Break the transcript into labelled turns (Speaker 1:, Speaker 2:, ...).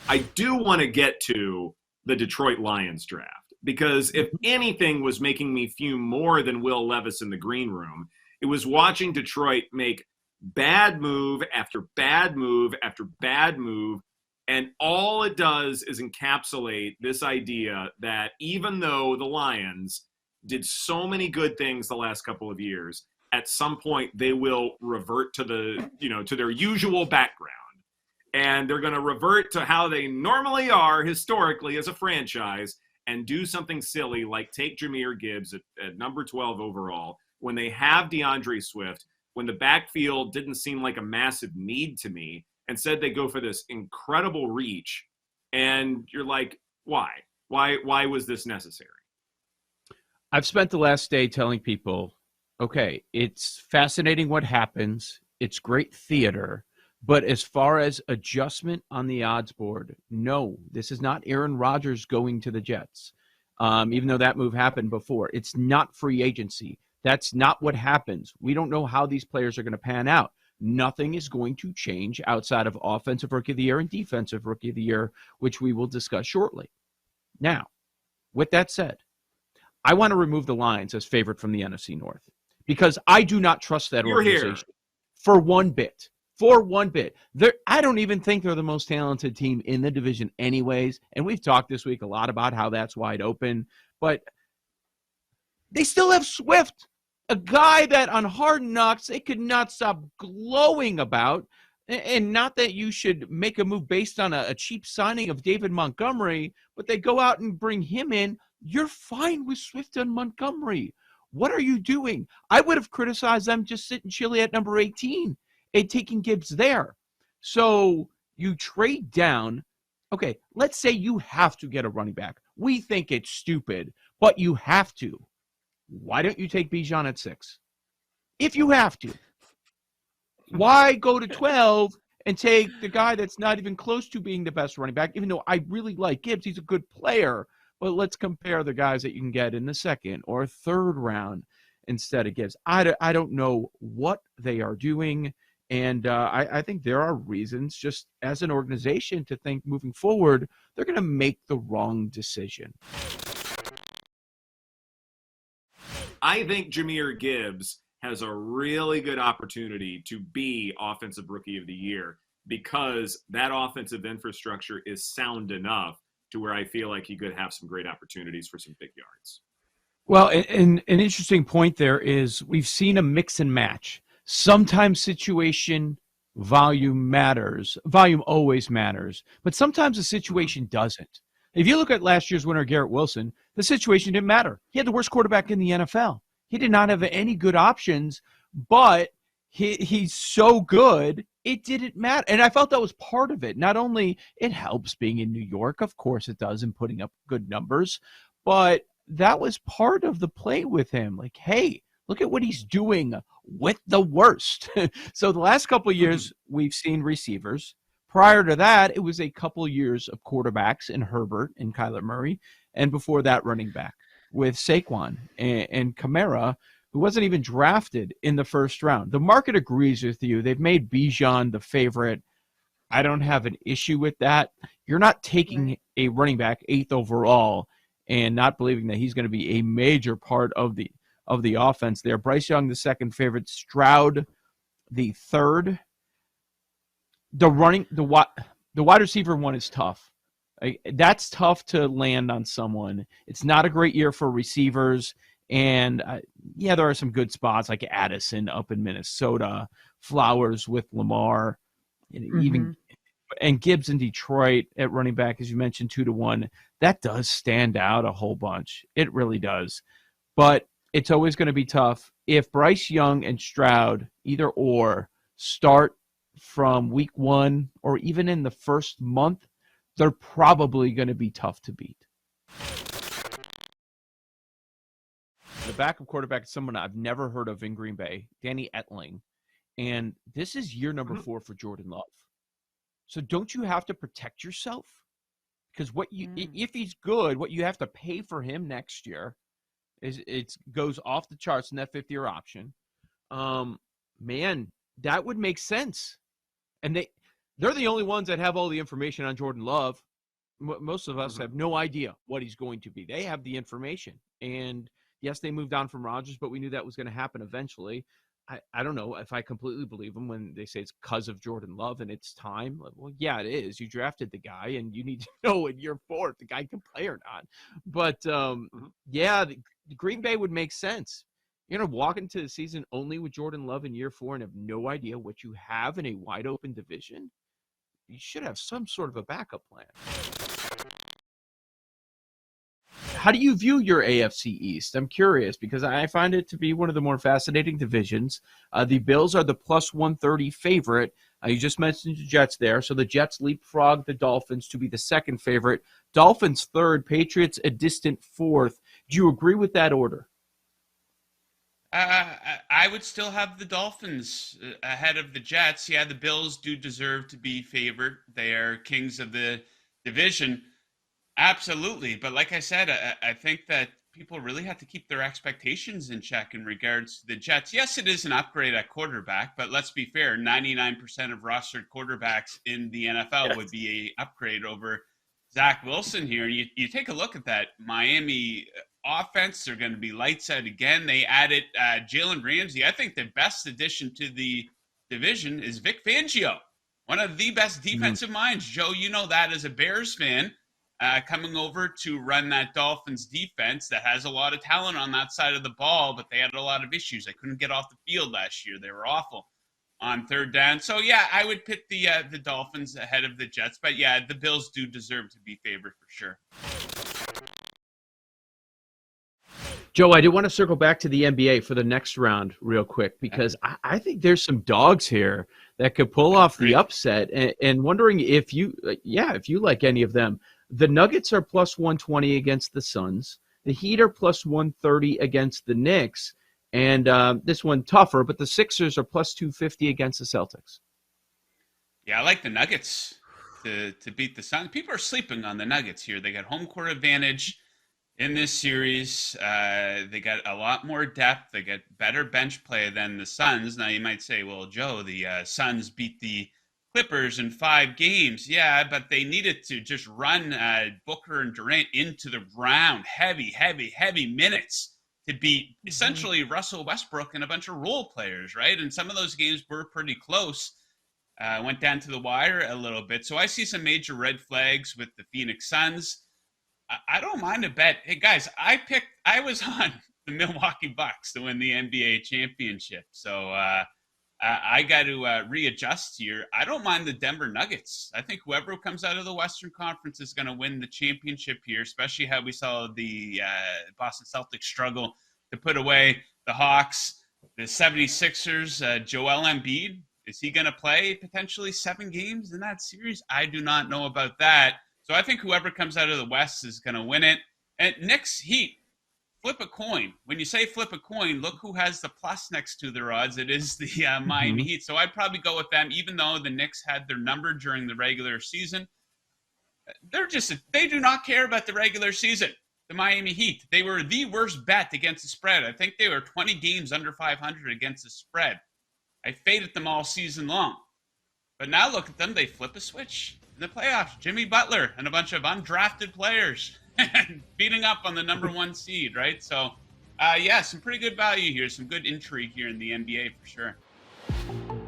Speaker 1: I do want to get to the Detroit Lions draft because if anything was making me fume more than Will Levis in the green room, it was watching Detroit make bad move after bad move after bad move. And all it does is encapsulate this idea that even though the Lions did so many good things the last couple of years, at some point they will revert to to their usual background. And they're going to revert to how they normally are historically as a franchise and do something silly like take Jahmyr Gibbs at number 12 overall when they have DeAndre Swift, when the backfield didn't seem like a massive need to me. Instead, they go for this incredible reach. And you're like, why? Why was this necessary?
Speaker 2: I've spent the last day telling people, okay, it's fascinating what happens. It's great theater. But as far as adjustment on the odds board, no, this is not Aaron Rodgers going to the Jets, even though that move happened before. It's not free agency. That's not what happens. We don't know how these players are going to pan out. Nothing is going to change outside of Offensive Rookie of the Year and Defensive Rookie of the Year, which we will discuss shortly. Now, with that said, I want to remove the Lions as favorite from the NFC North because I do not trust that organization for one bit. For one bit. I don't even think they're the most talented team in the division anyways, and we've talked this week a lot about how that's wide open, but they still have Swift, a guy that on Hard Knocks they could not stop glowing about, and not that you should make a move based on a cheap signing of David Montgomery, but they go out and bring him in. You're fine with Swift and Montgomery. What are you doing? I would have criticized them just sitting chilly at number 18. And taking Gibbs there. So you trade down. Okay, let's say you have to get a running back. We think it's stupid, but you have to. Why don't you take Bijan at 6? If you have to. Why go to 12 and take the guy that's not even close to being the best running back, even though I really like Gibbs. He's a good player. But let's compare the guys that you can get in the second or third round instead of Gibbs. I don't know what they are doing. And I think there are reasons just as an organization to think moving forward, they're going to make the wrong decision.
Speaker 1: I think Jahmyr Gibbs has a really good opportunity to be Offensive Rookie of the Year because that offensive infrastructure is sound enough to where I feel like he could have some great opportunities for some big yards.
Speaker 2: Well, and an interesting point there is we've seen a mix and match. Sometimes situation volume matters. Volume always matters. But sometimes the situation doesn't. If you look at last year's winner, Garrett Wilson, the situation didn't matter. He had the worst quarterback in the NFL. He did not have any good options, but he's so good, it didn't matter. And I felt that was part of it. Not only it helps being in New York, of course it does, and putting up good numbers, but that was part of the play with him. Like, hey, look at what he's doing with the worst. So the last couple of years, we've seen receivers. Prior to that, it was a couple of years of quarterbacks in Herbert and Kyler Murray. And before that, running back with Saquon and Kamara, who wasn't even drafted in the first round. The market agrees with you. They've made Bijan the favorite. I don't have an issue with that. You're not taking a running back 8th overall and not believing that he's going to be a major part of the offense there. Bryce Young, the second favorite. Stroud, the third. The wide receiver one is tough. That's tough to land on someone. It's not a great year for receivers. And, there are some good spots like Addison up in Minnesota, Flowers with Lamar, and Gibbs in Detroit at running back, as you mentioned, 2-1. That does stand out a whole bunch. It really does. But it's always going to be tough. If Bryce Young and Stroud, either or, start from week 1 or even in the first month, they're probably going to be tough to beat. The backup quarterback is someone I've never heard of in Green Bay, Danny Etling. And this is year number 4 for Jordan Love. So don't you have to protect yourself? Because if he's good, what you have to pay for him next year it goes off the charts in that 5th-year option. Man, that would make sense. And They're the only ones that have all the information on Jordan Love. Most of us
Speaker 1: Mhm.
Speaker 2: have no idea what he's going to be. They have the information. And yes, they moved on from Rodgers, but we knew that was going to happen eventually. I don't know if I completely believe them when they say it's because of Jordan Love and it's time. Well, yeah, it is. You drafted the guy, and you need to know in year 4 if the guy can play or not. But
Speaker 1: Mhm.
Speaker 2: yeah, the Green Bay would make sense. You're going to walk into the season only with Jordan Love in year 4 and have no idea what you have in a wide open division. You should have some sort of a backup plan. How do you view your AFC East? I'm curious because I find it to be one of the more fascinating divisions. The Bills are the plus 130 favorite. You just mentioned the Jets there. So the Jets leapfrog the Dolphins to be the second favorite. Dolphins third, Patriots a distant fourth. Do you agree with that order?
Speaker 3: I would still have the Dolphins ahead of the Jets. Yeah, the Bills do deserve to be favored. They are kings of the division. Absolutely. But like I said, I think that people really have to keep their expectations in check in regards to the Jets. Yes, it is an upgrade at quarterback, but let's be fair, 99% of rostered quarterbacks in the NFL would be a upgrade over Zach Wilson here. You take a look at that Miami offense, they're going to be lights out again. They added Jalen Ramsey. I think the best addition to the division is Vic Fangio, one of the best defensive minds. Joe, you know that as a Bears fan, coming over to run that Dolphins defense that has a lot of talent on that side of the ball, but they had a lot of issues. They couldn't get off the field last year. They were awful on third down. So yeah, I would pick the Dolphins ahead of the Jets, but yeah, the Bills do deserve to be favored for sure.
Speaker 2: Joe, I do want to circle back to the NBA for the next round real quick because I think there's some dogs here that could pull off the upset, and wondering if you like any of them. The Nuggets are plus 120 against the Suns. The Heat are plus 130 against the Knicks, and this one tougher, but the Sixers are plus 250 against the Celtics.
Speaker 3: Yeah, I like the Nuggets to beat the Suns. People are sleeping on the Nuggets here. They got home court advantage in this series. They got a lot more depth. They get better bench play than the Suns. Now you might say, well, Joe, the Suns beat the Clippers in 5 games. Yeah, but they needed to just run Booker and Durant into the ground. Heavy minutes to beat essentially Russell Westbrook and a bunch of role players, right? And some of those games were pretty close. Went down to the wire a little bit. So I see some major red flags with the Phoenix Suns. I don't mind a bet. Hey guys, I was on the Milwaukee Bucks to win the NBA championship. So I got to readjust here. I don't mind the Denver Nuggets. I think whoever comes out of the Western Conference is going to win the championship here, especially how we saw the Boston Celtics struggle to put away the Hawks. The 76ers, Joel Embiid, is he going to play potentially 7 games in that series? I do not know about that. So I think whoever comes out of the West is going to win it. And Knicks Heat, flip a coin. When you say flip a coin, look who has the plus next to their odds. It is the Miami Heat. So I'd probably go with them, even though the Knicks had their number during the regular season. They do not care about the regular season. The Miami Heat, they were the worst bet against the spread. I think they were 20 games under 500 against the spread. I faded them all season long. But now look at them. They flip a switch in the playoffs. Jimmy Butler and a bunch of undrafted players beating up on the number 1 seed, right? So, yeah, some pretty good value here. Some good intrigue here in the NBA for sure.